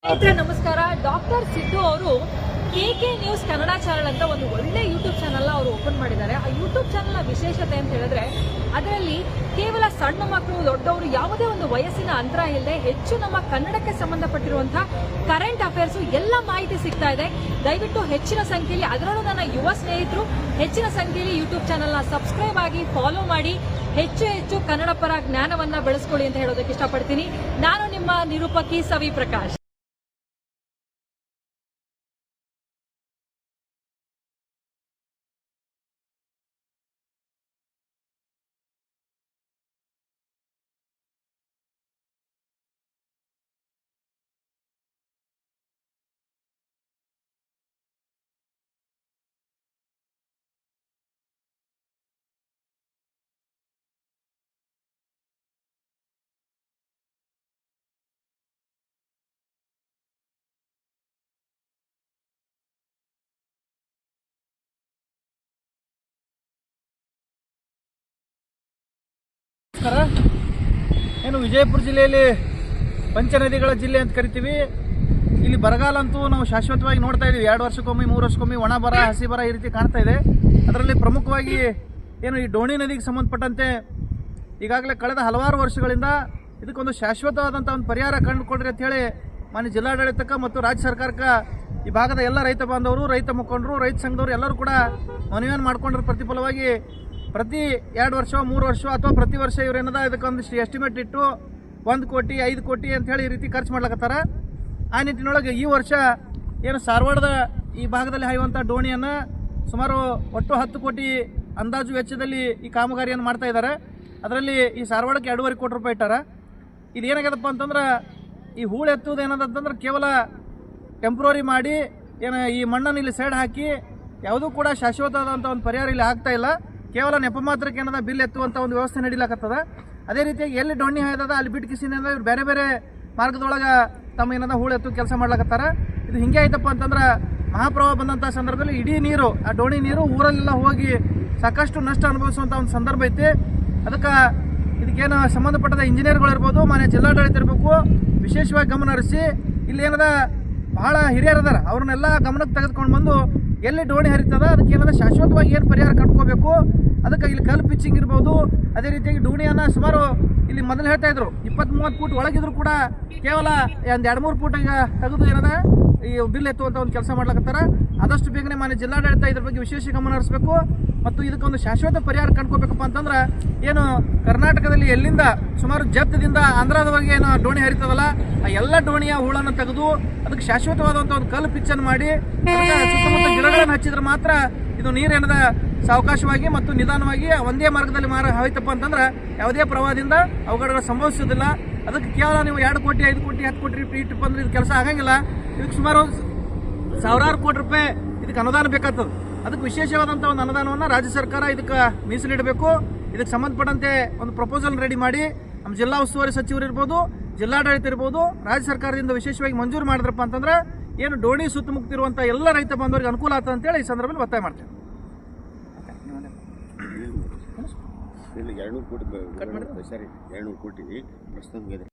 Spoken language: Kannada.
ನಮಸ್ಕಾರ. ಡಾಕ್ಟರ್ ಸಿದ್ದು ಅವರು ಕೆಕೆ ನ್ಯೂಸ್ ಕನ್ನಡ ಚಾನಲ್ ಅಂತ ಒಂದು ಒಳ್ಳೆ ಯೂಟ್ಯೂಬ್ ಚಾನಲ್ ಅವರು ಓಪನ್ ಮಾಡಿದ್ದಾರೆ. ಆ ಯೂಟ್ಯೂಬ್ ಚಾನಲ್ನ ವಿಶೇಷತೆ ಅಂತ ಹೇಳಿದ್ರೆ ಅದರಲ್ಲಿ ಕೇವಲ ಸಣ್ಣ ಮಕ್ಕಳು ದೊಡ್ಡವರು ಯಾವುದೇ ಒಂದು ವಯಸ್ಸಿನ ಅಂತರ ಇಲ್ಲದೆ ಹೆಚ್ಚು ನಮ್ಮ ಕನ್ನಡಕ್ಕೆ ಸಂಬಂಧಪಟ್ಟಿರುವಂತಹ ಕರೆಂಟ್ ಅಫೇರ್ಸ್ ಎಲ್ಲ ಮಾಹಿತಿ ಸಿಗ್ತಾ ಇದೆ. ದಯವಿಟ್ಟು ಹೆಚ್ಚಿನ ಸಂಖ್ಯೆಯಲ್ಲಿ, ಅದರಲ್ಲೂ ನನ್ನ ಯುವ ಸ್ನೇಹಿತರು ಹೆಚ್ಚಿನ ಸಂಖ್ಯೆಯಲ್ಲಿ ಯೂಟ್ಯೂಬ್ ಚಾನಲ್ನ ಸಬ್ಸ್ಕ್ರೈಬ್ ಆಗಿ ಫಾಲೋ ಮಾಡಿ ಹೆಚ್ಚು ಕನ್ನಡ ಪರ ಜ್ಞಾನವನ್ನ ಬೆಳೆಸ್ಕೊಳ್ಳಿ ಅಂತ ಹೇಳೋದಕ್ಕೆ ಇಷ್ಟಪಡ್ತೀನಿ. ನಾನು ನಿಮ್ಮ ನಿರೂಪಕಿ ಸವಿ ಪ್ರಕಾಶ್. ಏನು ವಿಜಯಪುರ ಜಿಲ್ಲೆಯಲ್ಲಿ ಪಂಚನದಿಗಳ ಜಿಲ್ಲೆ ಅಂತ ಕರಿತೀವಿ. ಇಲ್ಲಿ ಬರಗಾಲ ಅಂತೂ ನಾವು ಶಾಶ್ವತವಾಗಿ ನೋಡ್ತಾ ಇದ್ದೀವಿ. 2 ವರ್ಷಕ್ಕೊಮ್ಮೆ 3 ವರ್ಷಕ್ಕೊಮ್ಮೆ ಒಣ ಬರ, ಹಸಿ ಬರ ಈ ರೀತಿ ಕಾಣ್ತಾ ಇದೆ. ಅದರಲ್ಲಿ ಪ್ರಮುಖವಾಗಿ ಏನು ಈ ಡೋಣಿ ನದಿಗೆ ಸಂಬಂಧಪಟ್ಟಂತೆ ಈಗಾಗಲೇ ಕಳೆದ ಹಲವಾರು ವರ್ಷಗಳಿಂದ ಇದಕ್ಕೊಂದು ಶಾಶ್ವತವಾದಂಥ ಒಂದು ಪರಿಹಾರ ಕಂಡುಕೊಡ್ರಿ ಅಂತ ಹೇಳಿ ಮಾನ್ಯ ಜಿಲ್ಲಾಡಳಿತಕ್ಕೆ ಮತ್ತು ರಾಜ್ಯ ಸರ್ಕಾರಕ್ಕೆ ಈ ಭಾಗದ ಎಲ್ಲ ರೈತ ಬಾಂಧವರು, ರೈತ ಮುಖಂಡರು, ರೈತ ಸಂಘದವರು ಎಲ್ಲರೂ ಕೂಡ ಮನವಿಯನ್ನು ಮಾಡ್ಕೊಂಡ್ರ ಪ್ರತಿಫಲವಾಗಿ ಪ್ರತಿ 2 ವರ್ಷ 3 ವರ್ಷ ಅಥವಾ ಪ್ರತಿ ವರ್ಷ ಇವರೇನದ ಇದಕ್ಕೊಂದಿಷ್ಟು ಎಸ್ಟಿಮೇಟ್ ಇಟ್ಟು 1 ಕೋಟಿ 5 ಕೋಟಿ ಅಂತ ಹೇಳಿ ಈ ರೀತಿ ಖರ್ಚು ಮಾಡ್ಲಕತ್ತಾರ. ಆ ನಿಟ್ಟಿನೊಳಗೆ ಈ ವರ್ಷ ಏನು ಧಾರವಾಡದ ಈ ಭಾಗದಲ್ಲಿ ಹಾಯುವಂಥ ಡೋಣಿಯನ್ನು ಸುಮಾರು ಒಟ್ಟು 10 ಕೋಟಿ ಅಂದಾಜು ವೆಚ್ಚದಲ್ಲಿ ಈ ಕಾಮಗಾರಿಯನ್ನು ಮಾಡ್ತಾ ಇದ್ದಾರೆ. ಅದರಲ್ಲಿ ಈ ಧಾರವಾಡಕ್ಕೆ 2.5 ಕೋಟಿ ರೂಪಾಯಿ ಇಟ್ಟಾರ. ಇದು ಏನಾಗ್ಯದಪ್ಪ ಅಂತಂದ್ರೆ ಈ ಹೂಳು ಎತ್ತುವುದು ಏನದಂತಂದ್ರೆ ಕೇವಲ ಟೆಂಪ್ರರಿ ಮಾಡಿ ಏನು ಈ ಮಣ್ಣನ್ನು ಇಲ್ಲಿ ಸೈಡ್ ಹಾಕಿ ಯಾವುದೂ ಕೂಡ ಶಾಶ್ವತವಾದಂಥ ಒಂದು ಪರಿಹಾರ ಇಲ್ಲಿ ಆಗ್ತಾ ಇಲ್ಲ. ಕೇವಲ ನೆಪ ಮಾತ್ರಕ್ಕೆ ಏನದ ಬಿಲ್ ಎತ್ತುವಂಥ ಒಂದು ವ್ಯವಸ್ಥೆ ನಡೀಲಾಕತ್ತದ. ಅದೇ ರೀತಿಯಾಗಿ ಎಲ್ಲಿ ಡೊಣ್ಣಿ ಹಾಯ್ದದ ಅಲ್ಲಿ ಬಿಟ್ಟು ಕಿಸಿನಿಂದ ಇವ್ರು ಬೇರೆ ಬೇರೆ ಮಾರ್ಗದೊಳಗೆ ತಮ್ಮ ಏನದ ಹೂಳು ಎತ್ತು ಕೆಲಸ ಮಾಡ್ಲಾಕತ್ತಾರ. ಇದು ಹಿಂಗೆ ಆಯ್ತಪ್ಪ ಅಂತಂದ್ರೆ ಮಹಾಪ್ರವಾಹ ಬಂದಂಥ ಸಂದರ್ಭದಲ್ಲಿ ಇಡೀ ನೀರು, ಆ ಡೋಣಿ ನೀರು ಊರಲ್ಲೆಲ್ಲ ಹೋಗಿ ಸಾಕಷ್ಟು ನಷ್ಟ ಅನುಭವಿಸುವಂಥ ಒಂದು ಸಂದರ್ಭ ಐತಿ. ಅದಕ್ಕೆ ಇದಕ್ಕೇನು ಸಂಬಂಧಪಟ್ಟದ ಇಂಜಿನಿಯರ್ಗಳಿರ್ಬೋದು, ಮಾನ್ಯ ಜಿಲ್ಲಾಡಳಿತ ಇರಬೇಕು, ವಿಶೇಷವಾಗಿ ಗಮನ ಹರಿಸಿ ಇಲ್ಲಿ ಏನದ ಬಹಳ ಹಿರಿಯರದಾರ ಅವ್ರನ್ನೆಲ್ಲ ಗಮನಕ್ಕೆ ತೆಗೆದುಕೊಂಡು ಬಂದು ಎಲ್ಲಿ ಡೋಣಿ ಹರಿತದ ಅದಕ್ಕೆ ಏನದ ಶಾಶ್ವತವಾಗಿ ಏನು ಪರಿಹಾರ ಕಂಡ್ಕೋಬೇಕು. ಅದಕ್ಕೆ ಇಲ್ಲಿ ಕಲ್ಲು ಪಿಚ್ಚಿಂಗ್ ಇರ್ಬೋದು. ಅದೇ ರೀತಿಯಾಗಿ ಡೋಣಿಯನ್ನು ಸುಮಾರು ಇಲ್ಲಿ ಮೊದಲು ಹೇಳ್ತಾ ಇದ್ರು 20-30 ಫೂಟ್ ಒಳಗಿದ್ರು ಕೂಡ ಕೇವಲ ಒಂದು 2-3 ಫೂಟ್ ಈಗ ತೆಗೆದು ಏನದ ಈ ಬಿಲ್ ಎತ್ತುವಂಥ ಒಂದು ಕೆಲಸ ಮಾಡ್ಲಕತ್ತಾರ. ಆದಷ್ಟು ಬೇಗನೆ ಮಾನ್ಯ ಜಿಲ್ಲಾಡಳಿತ ಇದ್ರ ಬಗ್ಗೆ ವಿಶೇಷ ಗಮನ ಹರಿಸಬೇಕು ಮತ್ತು ಇದಕ್ಕೊಂದು ಶಾಶ್ವತ ಪರಿಹಾರ ಕಂಡ್ಕೋಬೇಕಪ್ಪ ಅಂತಂದ್ರೆ ಏನು ಕರ್ನಾಟಕದಲ್ಲಿ ಎಲ್ಲಿಂದ ಸುಮಾರು ಜತ್ತದಿಂದ ಆಂಧ್ರದವರೆಗೆ ಏನು ಡೋಣಿ ಹರಿತದಲ್ಲ ಆ ಎಲ್ಲ ಡೋಣಿಯ ಹೂಳನ್ನು ತೆಗೆದು ಅದಕ್ಕೆ ಶಾಶ್ವತವಾದಂಥ ಒಂದು ಕಲ್ಲು ಪಿಚ್ಚನ್ನು ಮಾಡಿ ಸುತ್ತಮುತ್ತ ಗಿಡಗಳನ್ನು ಹಚ್ಚಿದ್ರೆ ಮಾತ್ರ ಇದು ನೀರೇನದ ಸಾವಕಾಶವಾಗಿ ಮತ್ತು ನಿಧಾನವಾಗಿ ಒಂದೇ ಮಾರ್ಗದಲ್ಲಿ ಹೋಯ್ತಪ್ಪ ಅಂತಂದ್ರೆ ಯಾವುದೇ ಪ್ರವಾಹದಿಂದ ಅವುಗಳ ಸಂಭವಿಸೋದಿಲ್ಲ. ಅದಕ್ಕೆ ಕೇವಲ ನೀವು 2 ಕೋಟಿ 5 ಕೋಟಿ 10 ಕೋಟಿ ಇಟ್ಟು ಬಂದ್ರೆ ಇದು ಕೆಲಸ ಆಗಂಗಿಲ್ಲ. ಇದಕ್ಕೆ ಸುಮಾರು 1000 ಕೋಟಿ ರೂಪಾಯಿ ಇದಕ್ಕೆ ಅನುದಾನ ಬೇಕಾಗ್ತದೆ. ಅದಕ್ಕೆ ವಿಶೇಷವಾದಂಥ ಒಂದು ಅನುದಾನವನ್ನು ರಾಜ್ಯ ಸರ್ಕಾರ ಇದಕ್ಕೆ ಮೀಸಲಿಡಬೇಕು. ಇದಕ್ಕೆ ಸಂಬಂಧಪಟ್ಟಂತೆ ಒಂದು ಪ್ರಪೋಸಲ್ ರೆಡಿ ಮಾಡಿ ನಮ್ಮ ಜಿಲ್ಲಾ ಉಸ್ತುವಾರಿ ಸಚಿವರು ಇರ್ಬೋದು, ಜಿಲ್ಲಾಡಳಿತ ಇರ್ಬೋದು, ರಾಜ್ಯ ಸರ್ಕಾರದಿಂದ ವಿಶೇಷವಾಗಿ ಮಂಜೂರು ಮಾಡಿದ್ರಪ್ಪ ಅಂತಂದ್ರೆ ಏನು ಡೋಣಿ ಸುತ್ತಮುತ್ತ ಇರುವಂಥ ಎಲ್ಲ ರೈತ ಬಾಂಧವರಿಗೆ ಅನುಕೂಲ ಆಗ್ತದೆ ಅಂತೇಳಿ ಈ ಸಂದರ್ಭದಲ್ಲಿ ಒತ್ತಾಯ ಮಾಡ್ತೇವೆ. 200 ಕೋಟಿ ಸರಿ 200 ಕೋಟಿ ಪ್ರಸ್ತುತ